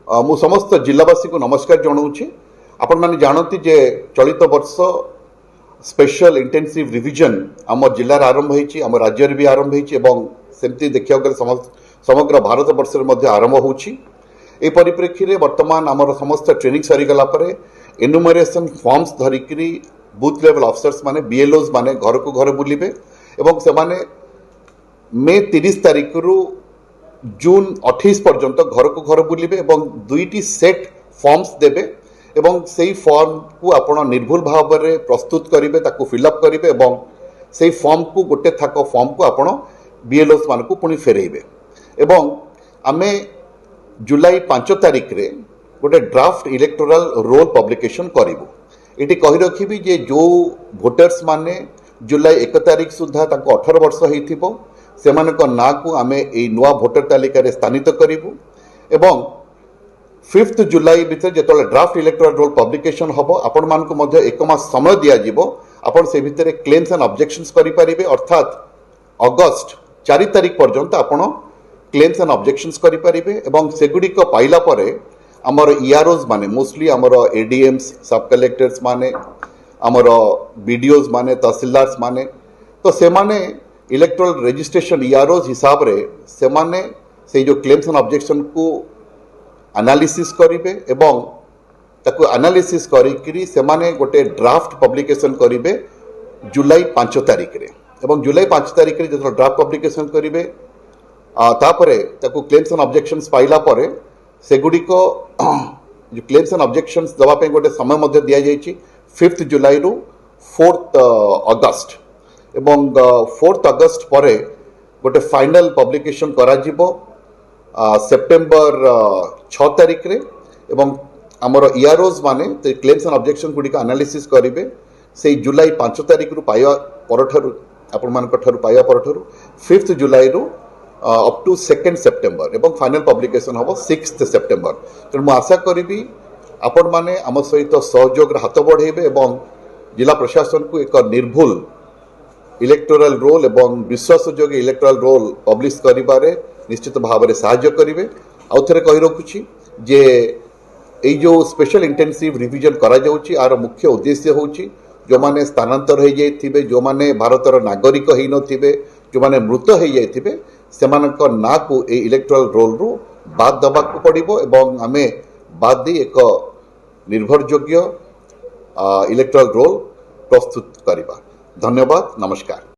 मु समस्त जिलावासी को नमस्कार जनाऊँगी। आपण मैंने जानती जे चलित वर्ष स्पेशल इंटेंसिव रिविजन आम जिलार आरंभ होती, आम राज्य भी आरंभ होती, देखा गले समग्र भारत वर्ष में आरंभ होची। ए परिप्रेक्षी रे वर्तमान आमर समस्त ट्रेनिंग सरीगला एनुमरेशन फॉर्म्स धरिकी बूथ लेवल ऑफिसर्स माने बीएलओज माने घर को घर बुलिबे एवं से माने मे 30 तारिख रु जून 28 पर्यंत घर को घर बुलिबे एवं दुईटी सेट फॉर्म्स देबे एवं सेई फॉर्म को आपण निर्भुल भाव में प्रस्तुत करिवे, ताकू फिलअप करिवे एवं सेई फॉर्म को गोटे थाक फॉर्म को आपण बीएलओस मान को पुणी फेरेइबे एवं आमे जुलाई 5 तारिख रे गोटे ड्राफ्ट इलेक्टोरल रोल पब्लिकेशन करिवु। एटी कहि रखिबी जे जो वोटर्स माने जुलाई 1 तारिख सुधा ताको 18 वर्ष होइथिबो सेमानक ना को आमे ए नुआ भोटर तालिका रे स्थानित करिवु एवं 5 जुलाई भितर जेतले ड्राफ्ट इलेक्टोरल रोल पब्लिकेशन हबो आपण मान को मध्ये 1 मास समय दिया जिवो। आपण से भितर क्लेम्स एंड ऑब्जेक्शंस करि परिबे, अर्थात अगस्त 4 तारिख पर्यंत आपण क्लेम्स एंड ऑब्जेक्शंस करि परिबे एवं सेगुडी को पाइला परे आमर ईआरओज माने मोस्टली आमर एडीएम्स सब कलेक्टर्स माने आमर बीडीओज माने तहसीलदार्स माने तो से माने इलेक्टोरल रजिस्ट्रेशन ईआरओज हिसाब रे से माने से जो क्लेम्स एंड ऑब्जेक्शन को एनालिसिस करिवे एवं ताको एनालिसिस करिकरी से माने गोटे ड्राफ्ट पब्लिकेशन करिवे जुलाई 5 तारिख रे एवं जुलाई 5 तारिख रे जो ड्राफ्ट पब्लिकेशन करिवे तापरे ताको क्लेम्स एंड ऑब्जेक्शंस पाइला परे सेगुडी को जो क्लेम्स एंड ऑब्जेक्शंस दवा पे गोटे समय मध्य दिया जाइछि 5 जुलाई रु 4 अगस्त एवं 4 अगस्त परे गोटे फाइनल पब्लिकेशन करा जिवो सेप्टेम्बर 6 तारिख रे एवं आमर ईआरओज माने क्लेम्स एंड ऑब्जेक्शन गुडी का एनालिसिस करिवे से जुलाई 5 तारिख रु पाया परठारु आपण मानक ठारु पाया परठारु 5 जुलाई रु अप टू 2 सेप्टेम्बर एवं फाइनल पब्लिकेशन हम 6 सेप्टेम्बर। तेणु मुझे आशा करी आपण मैंने आम सहित सहयोग हाथ बढ़ेबे एवं जिला प्रशासन को एक निर्भुल इलेक्टोरल रोल एवं विश्वासयोग्य इलेक्टोरल रोल पब्लिश करिबारे निश्चित भाव में साहाय्य करेंगे। आउ थे कही रखुची जे ये जो स्पेशल इंटेंसिव रिविजन करा जाउची आर मुख्य उद्देश्य होची जो माने स्थानांतर हो जाइथिबे, जो माने भारतर नागरिक होई नथिबे, जो माने मृत हो जाइथिबे सेमानक ना को ए इलेक्टोरल रोल रु बाद दबा को पड़िबो एवं आमे बाद दी एक निर्भरयोग्य इलेक्टोरल रोल प्रस्तुत करिबा। धन्यवाद, नमस्कार।